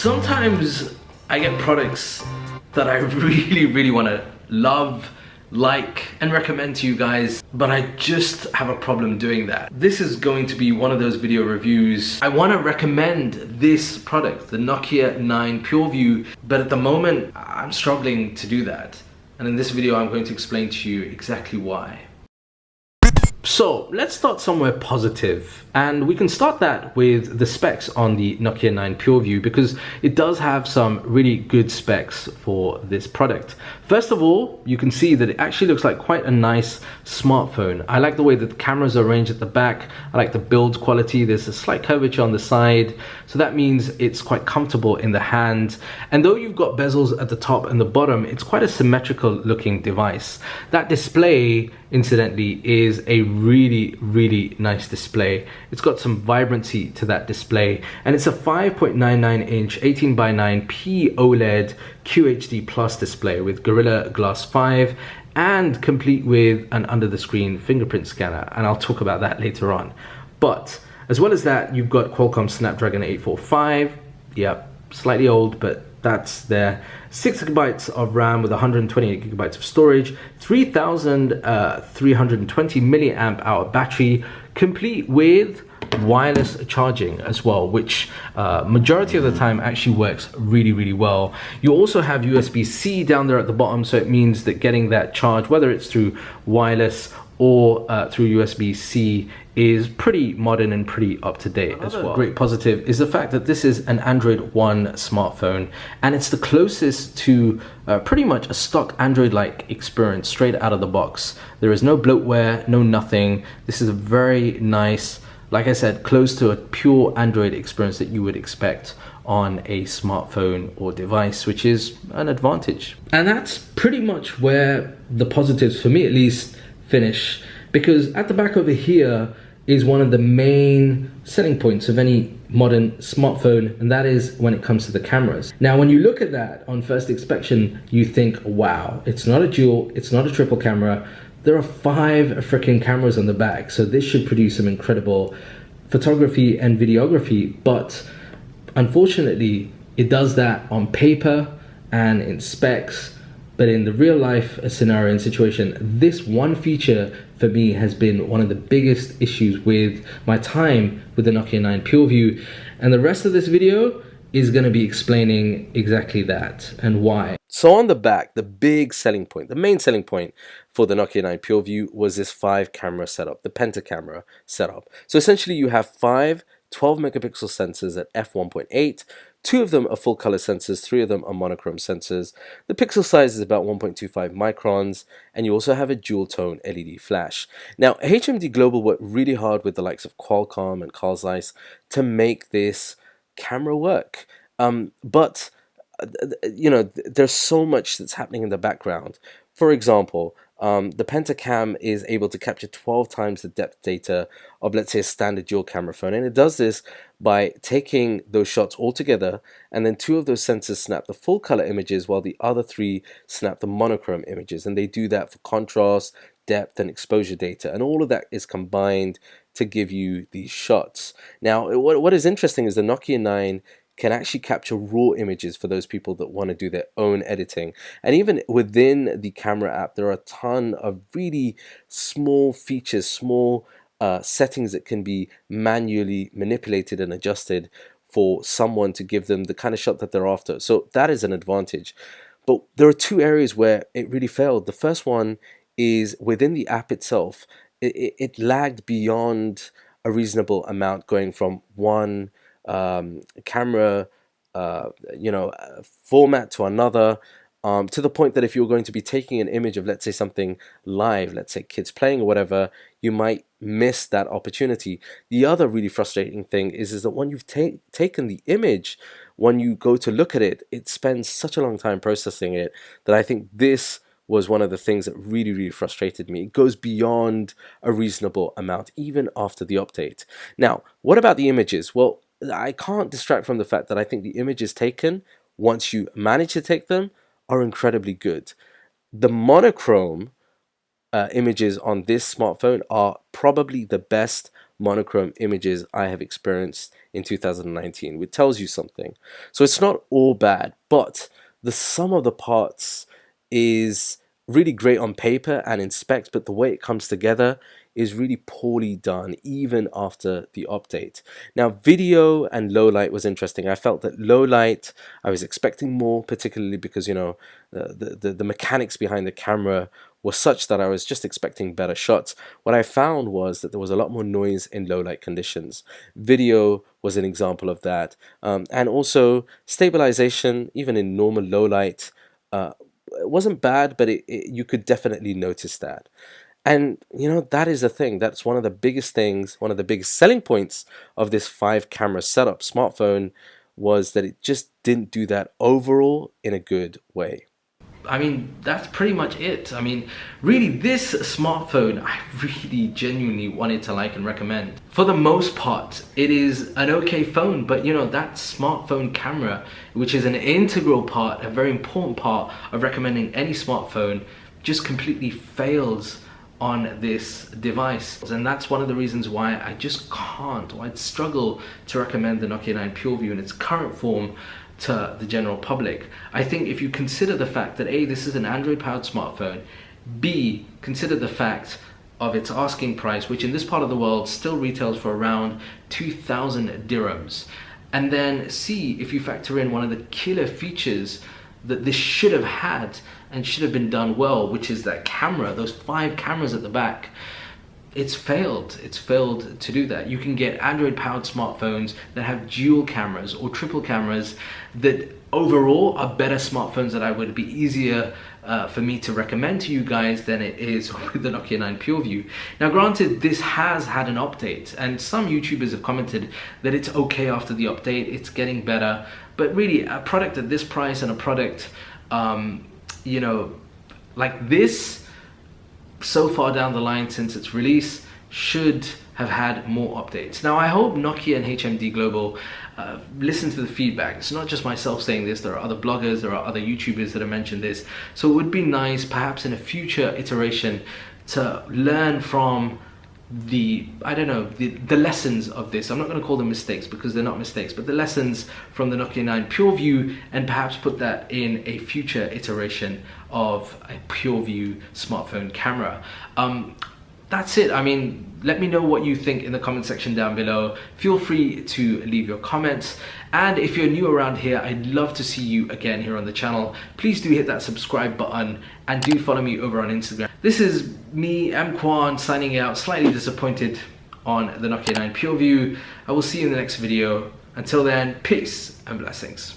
Sometimes I get products that I really want to love, like, and recommend to you guys, but I just have a problem doing that. This is going to be one of those video reviews. I want to recommend this product, the Nokia 9 PureView, but at the moment I'm struggling to do that. And in this video I'm going to explain to you exactly why. So let's start somewhere positive, and we can start that with the specs on the Nokia 9 PureView, because it does have some really good specs for this product. First of all, you can see that it actually looks like quite a nice smartphone. I like the way that the cameras are arranged at the back. I like the build quality. There's a slight curvature on the side, so that means it's quite comfortable in the hand. And though you've got bezels at the top and the bottom, it's quite a symmetrical looking device. That display, incidentally, is a really nice display. It's got some vibrancy to that display, and it's a 5.99 inch 18:9 P OLED QHD Plus display with Gorilla Glass 5 and complete with an under the screen fingerprint scanner, and I'll talk about that later on. But as well as that, you've got Qualcomm Snapdragon 845. Yep, slightly old, but that's there. 6 gigabytes of RAM with 128 gigabytes of storage, 3,320 milliamp hour battery, complete with wireless charging as well, which majority of the time actually works really well. You also have USB-C down there at the bottom, so it means that getting that charge, whether it's through wireless or through USB-C, is pretty modern and pretty up to date as well. Great positive is the fact that this is an Android One smartphone, and it's the closest to pretty much a stock Android-like experience straight out of the box. There is no bloatware, no nothing. This is a very nice, like I said, close to a pure Android experience that you would expect on a smartphone or device, which is an advantage. And that's pretty much where the positives, for me at least, finish, because at the back over here is one of the main selling points of any modern smartphone, and that is when it comes to the cameras. Now, when you look at that on first inspection, you think, wow, it's not a dual, it's not a triple camera. There are 5 freaking cameras on the back, so this should produce some incredible photography and videography, but unfortunately, it does that on paper and in specs. But in the real life scenario and situation, this one feature for me has been one of the biggest issues with my time with the Nokia 9 PureView. And the rest of this video is going to be explaining exactly that and why. So on the back, the big selling point, the main selling point for the Nokia 9 PureView was this 5 camera setup, the pentacamera setup. So essentially you have 5 12 megapixel sensors at f1.8. 2 of them are full color sensors, 3 of them are monochrome sensors. The pixel size is about 1.25 microns, and you also have a dual tone LED flash. Now, HMD Global worked really hard with the likes of Qualcomm and Carl Zeiss to make this camera work. But you know, there's so much that's happening in the background. For example, the Pentacam is able to capture 12 times the depth data of, let's say, a standard dual camera phone, and it does this by taking those shots all together, and then 2 of those sensors snap the full color images while the other 3 snap the monochrome images, and they do that for contrast, depth, and exposure data, and all of that is combined to give you these shots. Now, what is interesting is the Nokia 9 can actually capture raw images for those people that want to do their own editing. And even within the camera app, there are a ton of really small features, small settings that can be manually manipulated and adjusted for someone to give them the kind of shot that they're after. So that is an advantage. But there are 2 areas where it really failed. The first one is within the app itself. It lagged beyond a reasonable amount, going from one camera format to another, to the point that if you're going to be taking an image of, let's say, something live, let's say kids playing or whatever, you might miss that opportunity. The other really frustrating thing is that when you've taken the image, when you go to look at it, it spends such a long time processing it that I think this was one of the things that really frustrated me. It goes beyond a reasonable amount, even after the update. Now, what about the images? Well, I can't distract from the fact that I think the images taken, once you manage to take them, are incredibly good. The monochrome images on this smartphone are probably the best monochrome images I have experienced in 2019, which tells you something. So it's not all bad, but the sum of the parts is really great on paper and in specs, but the way it comes together is really poorly done even after the update. Now, video and low light was interesting. I felt that low light, I was expecting more, particularly because, you know, the mechanics behind the camera was such that I was just expecting better shots. What I found was that there was a lot more noise in low light conditions. Video was an example of that. And also stabilization, even in normal low light, it wasn't bad, but you could definitely notice that. And you know, that is the thing. That's one of the biggest things, one of the biggest selling points of this 5 camera setup smartphone, was that it just didn't do that overall in a good way. I mean, that's pretty much it. I mean, really, this smartphone, I really genuinely wanted to like and recommend. For the most part, it is an okay phone, but you know, that smartphone camera, which is an integral part, a very important part of recommending any smartphone, just completely fails on this device. And that's one of the reasons why I just can't, or I'd struggle to recommend the Nokia 9 PureView in its current form to the general public. I think if you consider the fact that A, this is an Android powered smartphone, B, consider the fact of its asking price, which in this part of the world still retails for around 2,000 dirhams. And then C, if you factor in one of the killer features that this should have had and should have been done well, which is that camera, those 5 cameras at the back. It's failed to do that. You can get Android powered smartphones that have dual cameras or triple cameras that overall are better smartphones that I would be easier for me to recommend to you guys than it is with the Nokia 9 PureView. Now granted, this has had an update and some YouTubers have commented that it's okay after the update, it's getting better, but really a product at this price and a product you know, like this, so far down the line since its release, should have had more updates. Now I hope Nokia and HMD Global listen to the feedback. It's not just myself saying this, there are other bloggers, there are other YouTubers that have mentioned this. So it would be nice perhaps in a future iteration to learn from the, I don't know, the lessons of this. I'm not going to call them mistakes because they're not mistakes, but the lessons from the Nokia 9 PureView, and perhaps put that in a future iteration of a PureView smartphone camera. That's it. I mean, let me know what you think in the comment section down below. Feel free to leave your comments. And if you're new around here, I'd love to see you again here on the channel. Please do hit that subscribe button and do follow me over on Instagram. This is me, EMKWAN, signing out, slightly disappointed on the Nokia 9 PureView. I will see you in the next video. Until then, peace and blessings.